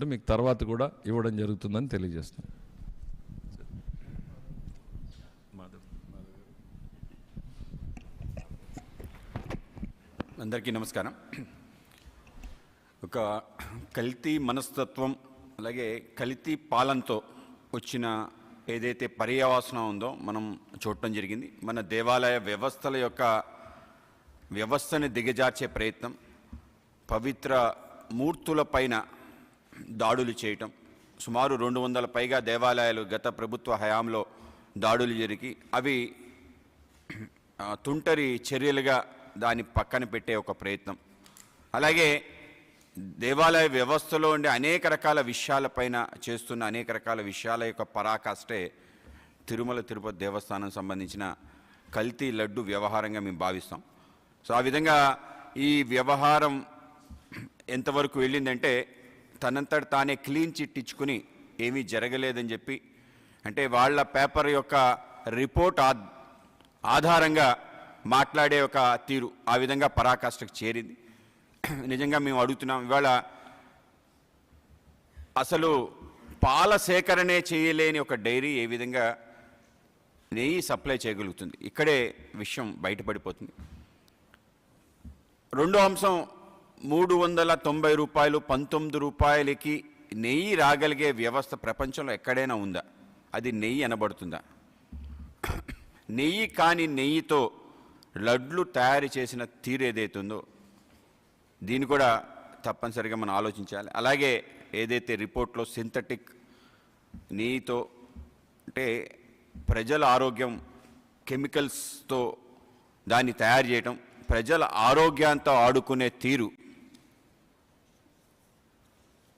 ఉంటే మీకు తర్వాత కూడా ఇవ్వడం జరుగుతుందని తెలియజేస్తున్నాను. అందరికీ నమస్కారం. ఒక కల్తీ మనస్తత్వం అలాగే కల్తీ పాలనతో వచ్చిన ఏదైతే పర్యవసానం ఉందో మనం చూడటం జరిగింది. మన దేవాలయ వ్యవస్థల యొక్క వ్యవస్థని దిగజార్చే ప్రయత్నం, పవిత్ర మూర్తుల పైన దాడులు చేయటం, సుమారు 200 పైగా దేవాలయాలు గత ప్రభుత్వ హయాంలో దాడులు జరిగి అవి తుంటరి చర్యలుగా దాన్ని పక్కన పెట్టే ఒక ప్రయత్నం, అలాగే దేవాలయ వ్యవస్థలో ఉండే అనేక రకాల విషయాలపైన చేస్తున్న అనేక రకాల విషయాల యొక్క పరాకాష్టే తిరుమల తిరుపతి దేవస్థానం సంబంధించిన కల్తీ లడ్డు వ్యవహారంగా మేము భావిస్తాం. సో ఆ విధంగా ఈ వ్యవహారం ఎంతవరకు వెళ్ళిందంటే తనంతట తానే క్లీన్ చిట్ ఇచ్చుకుని ఏమీ జరగలేదని చెప్పి, అంటే వాళ్ళ పేపర్ యొక్క రిపోర్ట్ ఆధారంగా మాట్లాడే ఒక తీరు ఆ విధంగా పరాకాష్ఠకు చేరింది. నిజంగా మేము అడుగుతున్నాం, ఇవాళ అసలు పాల సేకరణే చేయలేని ఒక డైరీ ఏ విధంగా నెయ్యి సప్లై చేయగలుగుతుంది? ఇక్కడే విషయం బయటపడిపోతుంది. రెండో అంశం, 390 రూపాయలు 19 రూపాయలకి నెయ్యి రాగలిగే వ్యవస్థ ప్రపంచంలో ఎక్కడైనా ఉందా? అది నెయ్యి అనబడుతుందా? నెయ్యి కాని నెయ్యితో లడ్లు తయారు చేసిన తీరు ఏదైతుందో దీన్ని కూడా తప్పనిసరిగా మనం ఆలోచించాలి. అలాగే ఏదైతే రిపోర్ట్లో సింథటిక్ నెయ్యితో, అంటే ప్రజల ఆరోగ్యం కెమికల్స్తో దాన్ని తయారు చేయటం, ప్రజల ఆరోగ్యంతో ఆడుకునే తీరు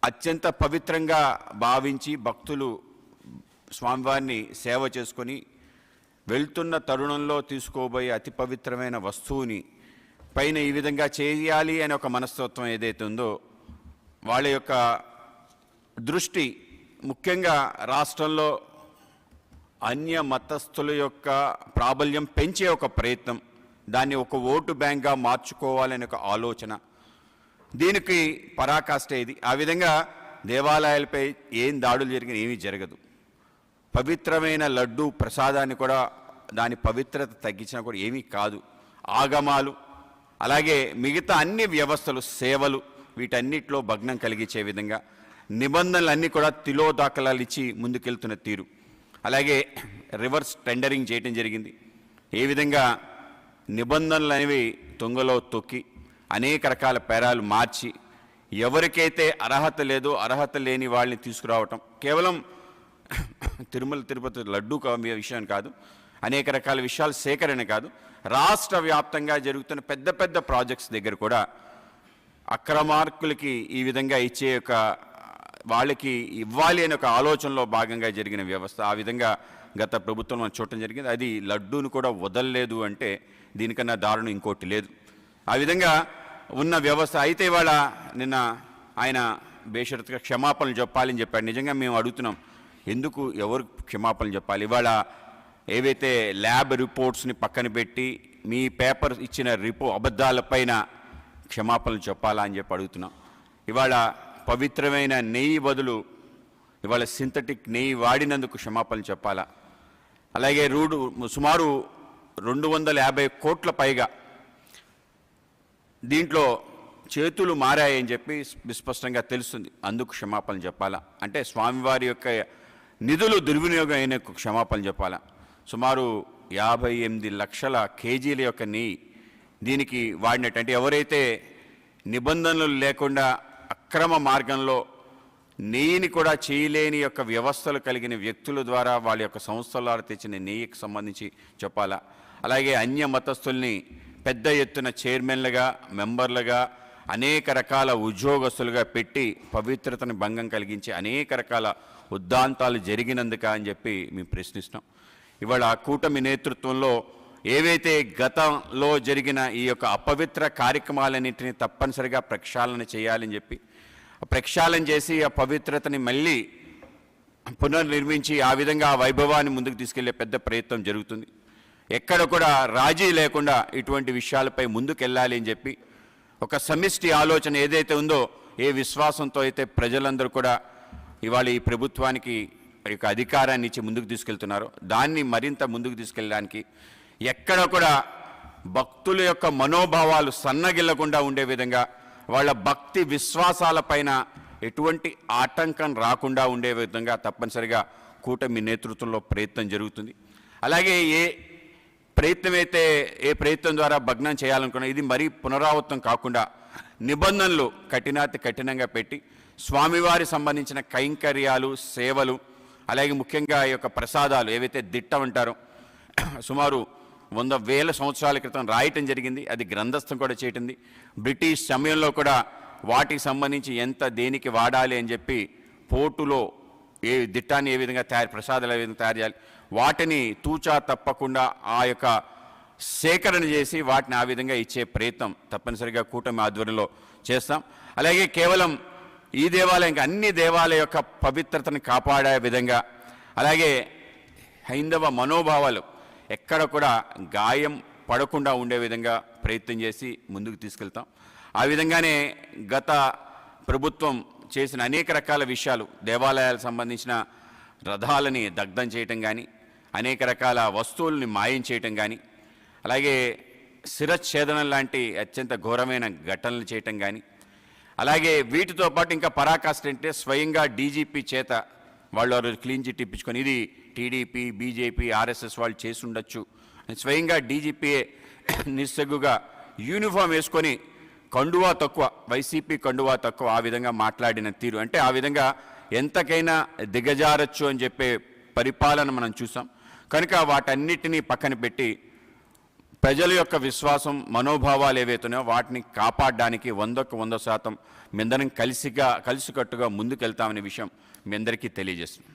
అత్యంత పవిత్రంగా భావించి భక్తులు స్వామివారిని సేవ చేసుకొని వెళ్తున్న తరుణంలో తీసుకోబోయే అతి పవిత్రమైన వస్తువుని పైన ఈ విధంగా చేయాలి అనే ఒక మనస్తత్వం ఏదైతే ఉందో వాళ్ళ యొక్క దృష్టి ముఖ్యంగా రాష్ట్రంలో అన్య మతస్థుల యొక్క ప్రాబల్యం పెంచే ఒక ప్రయత్నం, దాన్ని ఒక ఓటు బ్యాంక్గా మార్చుకోవాలనే ఒక ఆలోచన, దీనికి పరాకాష్ఠ ఇది. ఆ విధంగా దేవాలయాలపై ఏం దాడులు జరిగినా ఏమీ జరగదు. పవిత్రమైన లడ్డు ప్రసాదాన్ని కూడా దాని పవిత్రత తగ్గించినా కూడా ఏమీ కాదు. ఆగమాలు అలాగే మిగతా అన్ని వ్యవస్థలు, సేవలు, వీటన్నిటిలో భగ్నం కలిగించే విధంగా నిబంధనలన్నీ కూడా తిలోదాఖలాలు ఇచ్చి ముందుకెళ్తున్న తీరు, అలాగే రివర్స్ టెండరింగ్ చేయడం జరిగింది. ఏ విధంగా నిబంధనలు అనేవి తొంగలో తొక్కి అనేక రకాల పేరాలు మార్చి ఎవరికైతే అర్హత లేదో అర్హత లేని వాళ్ళని తీసుకురావటం, కేవలం తిరుమల తిరుపతి లడ్డు విషయం కాదు, అనేక రకాల విషయాలు సేకరణ కాదు, రాష్ట్ర వ్యాప్తంగా జరుగుతున్న పెద్ద పెద్ద ప్రాజెక్ట్స్ దగ్గర కూడా అక్రమార్కులకి ఈ విధంగా ఇచ్చే ఒక వాళ్ళకి ఇవ్వాలి అనే ఒక ఆలోచనలో భాగంగా జరిగిన వ్యవస్థ. ఆ విధంగా గత ప్రభుత్వం మనం చూడటం జరిగింది. అది లడ్డూను కూడా వదలలేదు అంటే దీనికన్నా దారుణం ఇంకోటి లేదు. ఆ విధంగా ఉన్న వ్యవస్థ. అయితే ఇవాళ నిన్న ఆయన బేషరతుగా క్షమాపణలు చెప్పాలని చెప్పాడు. నిజంగా మేము అడుగుతున్నాం, ఎందుకు ఎవరు క్షమాపణలు చెప్పాలి? ఇవాళ ఏవైతే ల్యాబ్ రిపోర్ట్స్ని పక్కన పెట్టి మీ పేపర్ ఇచ్చిన అబద్ధాలపైన క్షమాపణలు చెప్పాలా అని చెప్పి అడుగుతున్నాం. ఇవాళ పవిత్రమైన నెయ్యి బదులు ఇవాళ సింథటిక్ నెయ్యి వాడినందుకు క్షమాపణలు చెప్పాలా? అలాగే సుమారు 250 కోట్ల పైగా దీంట్లో చేతులు మారాయని చెప్పి విస్పష్టంగా తెలుస్తుంది, అందుకు క్షమాపణలు చెప్పాలా? అంటే స్వామివారి యొక్క నిధులు దుర్వినియోగం అయిన క్షమాపణలు చెప్పాలా? సుమారు 58 లక్షల కేజీల యొక్క నెయ్యి దీనికి వాడినట్టు, అంటే ఎవరైతే నిబంధనలు లేకుండా అక్రమ మార్గంలో నెయ్యిని కూడా చేయలేని యొక్క వ్యవస్థలు కలిగిన వ్యక్తుల ద్వారా వాళ్ళ యొక్క సంస్థల ద్వారా తెచ్చిన నెయ్యికి సంబంధించి చెప్పాలా? అలాగే అన్య మతస్థుల్ని పెద్ద ఎత్తున చైర్మన్లుగా, మెంబర్లుగా, అనేక రకాల ఉద్యోగస్తులుగా పెట్టి పవిత్రతను భంగం కలిగించి అనేక రకాల ఉద్దాంతాలు జరిగినందుక అని చెప్పి మేము ప్రశ్నిస్తున్నాం. ఇవాళ కూటమి నేతృత్వంలో ఏవైతే గతంలో జరిగిన ఈ యొక్క అపవిత్ర కార్యక్రమాలన్నింటినీ తప్పనిసరిగా ప్రక్షాళన చేయాలని చెప్పి ప్రక్షాళన చేసి ఆ పవిత్రతని మళ్ళీ పునర్నిర్మించి ఆ విధంగా ఆ వైభవాన్ని ముందుకు తీసుకెళ్లే పెద్ద ప్రయత్నం జరుగుతుంది. ఎక్కడ కూడా రాజీ లేకుండా ఇటువంటి విషయాలపై ముందుకెళ్ళాలి అని చెప్పి ఒక సమిష్టి ఆలోచన ఏదైతే ఉందో ఏ విశ్వాసంతో అయితే ప్రజలందరూ కూడా ఇవాళ ఈ ప్రభుత్వానికి ఈ యొక్క అధికారాన్ని ఇచ్చి ముందుకు తీసుకెళ్తున్నారో దాన్ని మరింత ముందుకు తీసుకెళ్ళడానికి ఎక్కడ కూడా భక్తుల యొక్క మనోభావాలు సన్నగిల్లకుండా ఉండే విధంగా వాళ్ళ భక్తి విశ్వాసాలపైన ఎటువంటి ఆటంకం రాకుండా ఉండే విధంగా తప్పనిసరిగా కూటమి నేతృత్వంలో ప్రయత్నం జరుగుతుంది. అలాగే ఏ ప్రయత్నం ద్వారా భగ్నం చేయాలనుకున్నా ఇది మరీ పునరావృతం కాకుండా నిబంధనలు కఠినంగా పెట్టి స్వామివారి సంబంధించిన కైంకర్యాలు సేవలు అలాగే ముఖ్యంగా ఈ యొక్క ప్రసాదాలు ఏవైతే దిట్టం అంటారో సుమారు 100,000 సంవత్సరాల క్రితం రాయటం జరిగింది. అది గ్రంథస్థం కూడా చేయటంది. బ్రిటిష్ సమయంలో కూడా వాటికి సంబంధించి ఎంత దేనికి వాడాలి అని చెప్పి పోర్టులో ఏ దిట్టాన్ని ఏ విధంగా ప్రసాదాలు ఏ విధంగా తయారు చేయాలి వాటిని తూచా తప్పకుండా ఆ యొక్క సేకరణ చేసి వాటిని ఆ విధంగా ఇచ్చే ప్రయత్నం తప్పనిసరిగా కూటమి ఆధ్వర్యంలో చేస్తాం. అలాగే కేవలం ఈ దేవాలయం అన్ని దేవాలయ యొక్క పవిత్రతను కాపాడే విధంగా అలాగే హైందవ మనోభావాలు ఎక్కడ కూడా గాయం పడకుండా ఉండే విధంగా ప్రయత్నం చేసి ముందుకు తీసుకెళ్తాం. ఆ విధంగానే గత ప్రభుత్వం చేసిన అనేక రకాల విషయాలు దేవాలయాలకు సంబంధించిన రథాలని దగ్ధం చేయటం కానీ అనేక రకాల వస్తువుల్ని మాయం చేయటం కానీ అలాగే శిరచ్ఛేదనం లాంటి అత్యంత ఘోరమైన ఘటనలు చేయటం కానీ అలాగే వీటితో పాటు ఇంకా పరాకాష్ట అంటే స్వయంగా డీజీపీ చేత వాళ్ళు ఆ రోజు క్లీన్ చిట్ ఇప్పించుకొని ఇది టీడీపీ బీజేపీ ఆర్ఎస్ఎస్ వాళ్ళు చేసి ఉండొచ్చు స్వయంగా డీజీపీఏ నిస్సగ్గుగా యూనిఫామ్ వేసుకొని కండువా తక్కువ వైసీపీ కండువా తక్కువ ఆ విధంగా మాట్లాడిన తీరు అంటే ఆ విధంగా ఎంతకైనా దిగజారచ్చు అని చెప్పే పరిపాలన మనం చూసాం. కనుక వాటన్నిటినీ పక్కన పెట్టి ప్రజల యొక్క విశ్వాసం మనోభావాలు ఏవైతున్నాయో వాటిని కాపాడడానికి 100% మీ అందరం కలిసికట్టుగా ముందుకెళ్తామనే విషయం మీ అందరికీ తెలియజేస్తున్నాం.